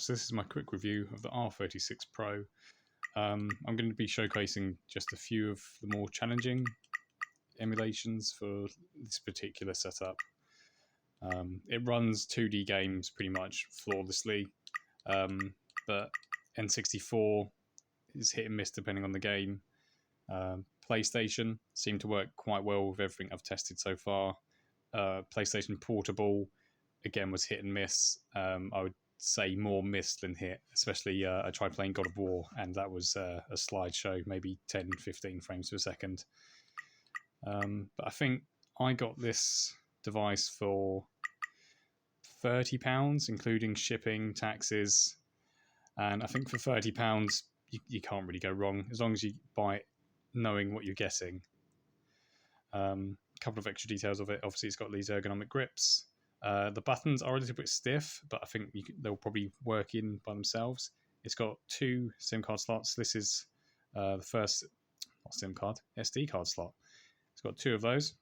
much. So this is my quick review of the R36 Pro. I'm going to be showcasing just a few of the more challenging emulations for this particular setup. It runs 2D games pretty much flawlessly, but N64 is hit and miss depending on the game. PlayStation seemed to work quite well with everything I've tested so far. PlayStation Portable, again, was hit and miss. I would say more miss than hit, especially I tried playing God of War, and that was a slideshow, maybe 10-15 frames per second. But I think I got this device for £30, including shipping, taxes, and I think for £30 you can't really go wrong as long as you buy it knowing what you're getting. A couple of extra details of it. Obviously, it's got these ergonomic grips. The buttons are a little bit stiff, but I think they'll probably work in by themselves. It's got 2 SIM card slots. This is the first, not SIM card, SD card slot. It's got 2 of those.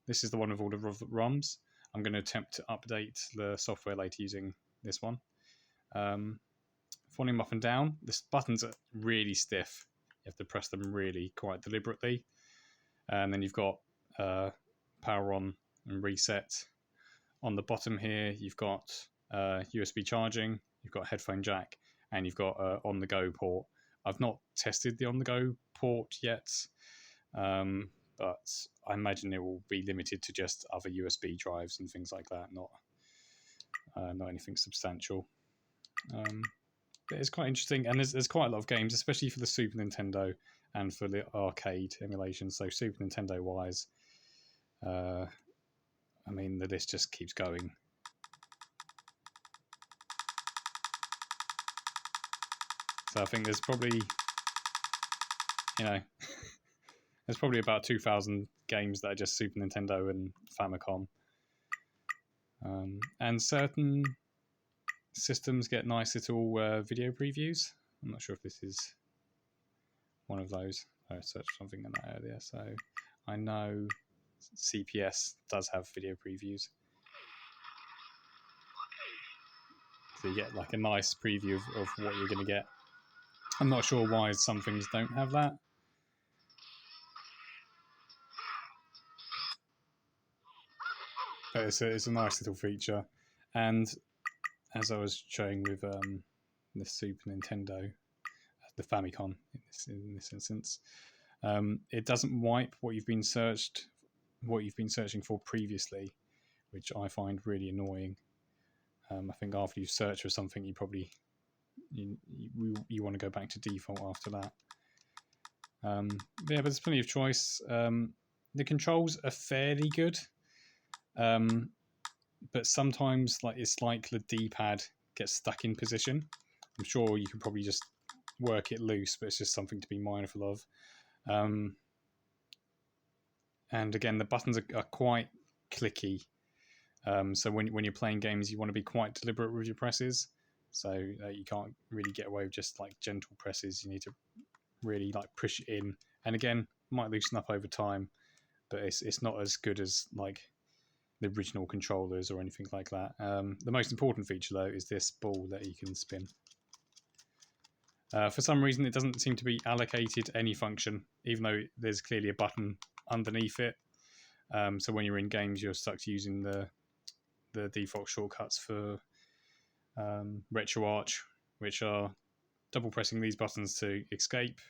This is the one with all the ROMs. I'm going to attempt to update the software later using this one. Volume up and down. The buttons are really stiff. You have to press them really quite deliberately. And then you've got power on and reset. On the bottom here, you've got USB charging, you've got a headphone jack, and you've got an on-the-go port. I've not tested the on-the-go port yet, but I imagine it will be limited to just other USB drives and things like that, not anything substantial. But it's quite interesting, and there's quite a lot of games, especially for the Super Nintendo and for the arcade emulation. So Super Nintendo wise, I mean, the list just keeps going. So I think there's probably, there's probably about 2,000 games that are just Super Nintendo and Famicom. And certain systems get nice little video previews. I'm not sure if this is one of those. I searched something in that earlier, so I know CPS does have video previews. So you get like a nice preview of what you're going to get. I'm not sure why some things don't have that. But it's a nice little feature. And as I was showing with the Super Nintendo, the Famicom in this instance, it doesn't wipe what you've been searching for previously, which I find really annoying. I think after you've searched for something, you probably you want to go back to default after that. But there's plenty of choice. The controls are fairly good, but sometimes it's like the D-pad gets stuck in position. I'm sure you can probably just work it loose, but it's just something to be mindful of. And again, the buttons are quite clicky. So when you're playing games, you want to be quite deliberate with your presses. So you can't really get away with just like gentle presses. You need to really like push it in. And again, might loosen up over time, but it's not as good as like the original controllers or anything like that. The most important feature though is this ball that you can spin. For some reason, it doesn't seem to be allocated any function, even though there's clearly a button underneath it. So when you're in games, you're stuck to using the default shortcuts for RetroArch, which are double pressing these buttons to escape,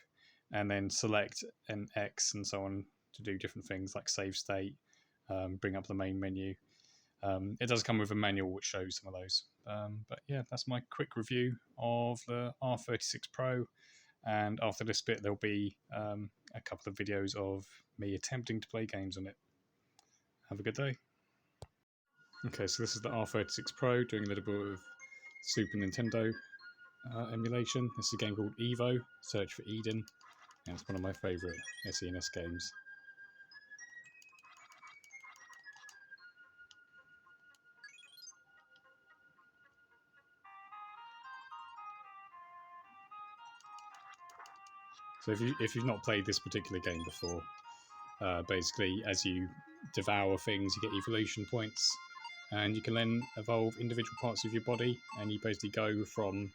and then select an X and so on to do different things like save state, bring up the main menu. It does come with a manual which shows some of those. But yeah, that's my quick review of the R36 Pro. And after this bit, there'll be a couple of videos of me attempting to play games on it. Have a good day. Okay, so this is the R36 Pro doing a little bit of Super Nintendo emulation. This is a game called e.v.o, Search for Eden, and it's one of my favourite SNES games. So if you've not played this particular game before, basically as you devour things, you get evolution points, and you can then evolve individual parts of your body, and you basically go from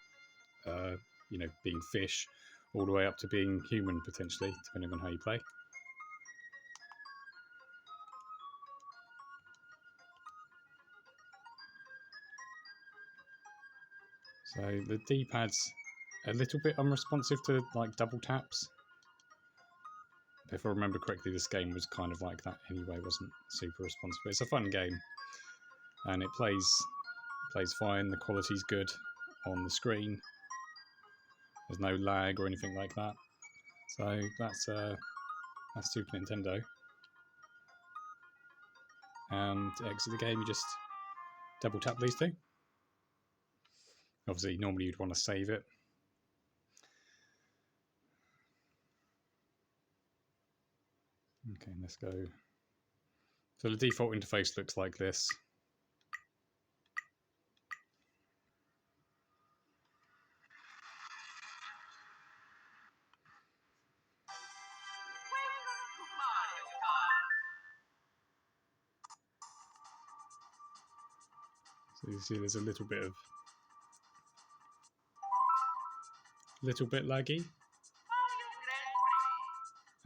being fish all the way up to being human, potentially, depending on how you play. So the D-pad's a little bit unresponsive to like double taps. If I remember correctly, this game was kind of like that anyway, wasn't super responsive. But it's a fun game, and it plays fine. The quality's good on the screen. There's no lag or anything like that. So that's Super Nintendo. And to exit the game, you just double tap these two. Obviously, normally you'd want to save it. Okay, let's go. So the default interface looks like this. So you see there's a little bit laggy.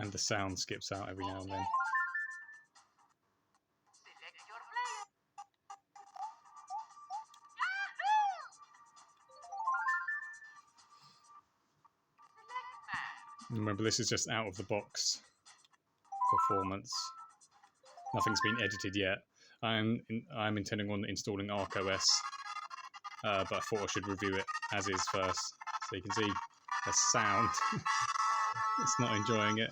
And the sound skips out every now and then. Remember, this is just out of the box performance. Nothing's been edited yet. I'm intending on installing ArcOS, but I thought I should review it as is first, so you can see the sound. It's not enjoying it.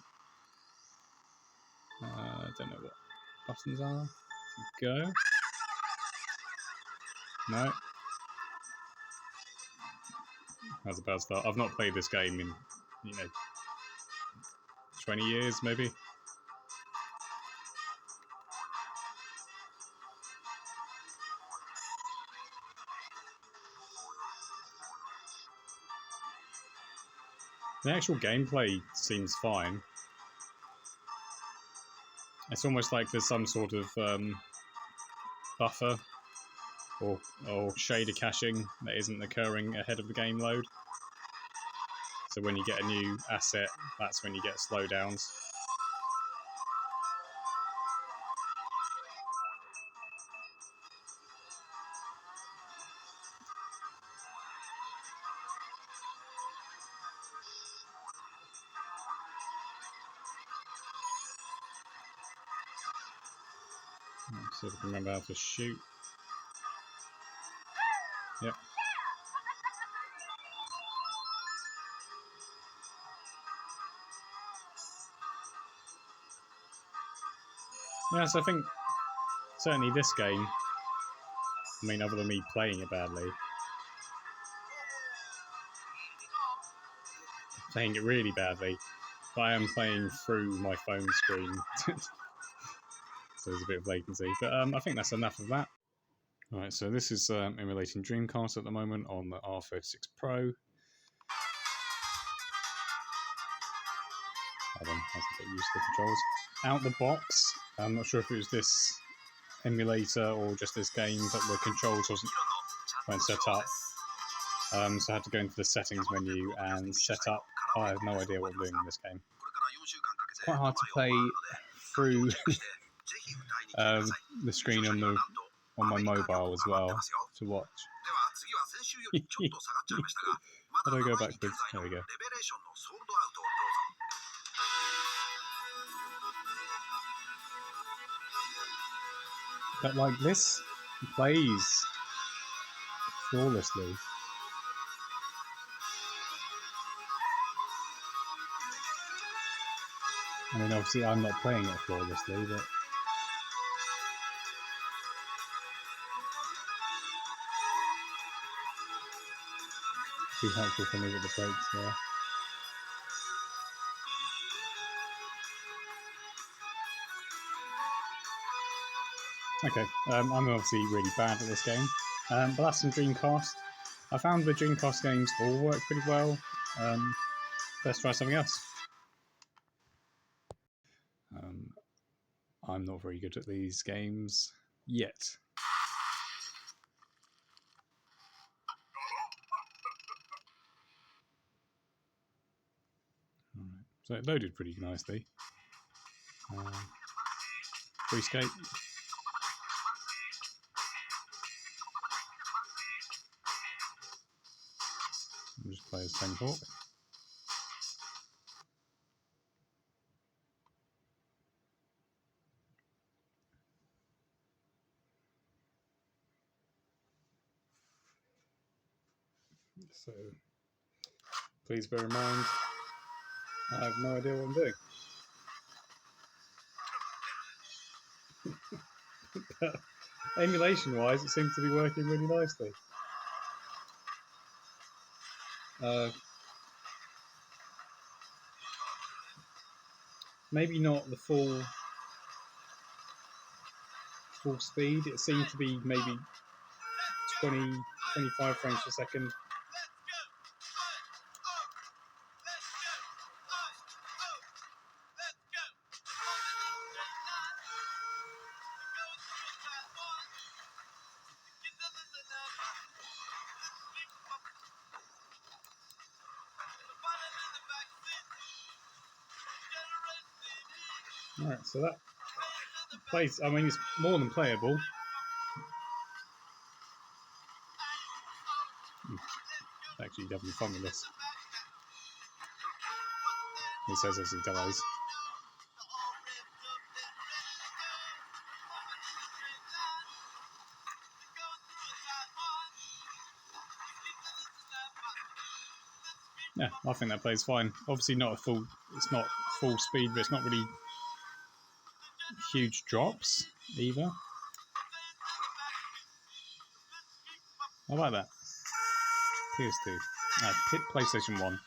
I don't know what buttons are. Go. No. That's a bad start. I've not played this game in 20 years maybe. The actual gameplay seems fine. It's almost like there's some sort of buffer or shader caching that isn't occurring ahead of the game load. So when you get a new asset, that's when you get slowdowns. Let's see if I can remember how to shoot. Yep. Yeah, so I think certainly this game, I mean, other than me playing it badly, playing it really badly, but I am playing through my phone screen. So there's a bit of latency, but I think that's enough of that. Alright, so this is emulating Dreamcast at the moment on the R36 Pro. Hold on, I have to get used to the controls. Out the box, I'm not sure if it was this emulator or just this game, but the controls weren't set up. So I had to go into the settings menu and set up. I have no idea what I'm doing in this game. It's quite hard to play through the screen on my mobile as well to watch. How do I go backwards? There we go. But like this, it plays flawlessly. I mean, obviously I'm not playing it flawlessly, but it'd be helpful for me with the brakes there. Okay, I'm obviously really bad at this game, but that's some Dreamcast. I found the Dreamcast games all work pretty well. Let's try something else. I'm not very good at these games yet. So it loaded pretty nicely. Free skate. I'll just play as Tony Hawk. So please bear in mind, I have no idea what I'm doing. But emulation-wise, it seems to be working really nicely. Maybe not the full speed. It seemed to be maybe 20, 25 frames per second. Alright, so that plays, I mean, it's more than playable. Actually, definitely fun with this. He says as he dies. Yeah, I think that plays fine. Obviously, not a full. It's not full speed, but it's not really huge drops either. How about that? PS2, PlayStation 1.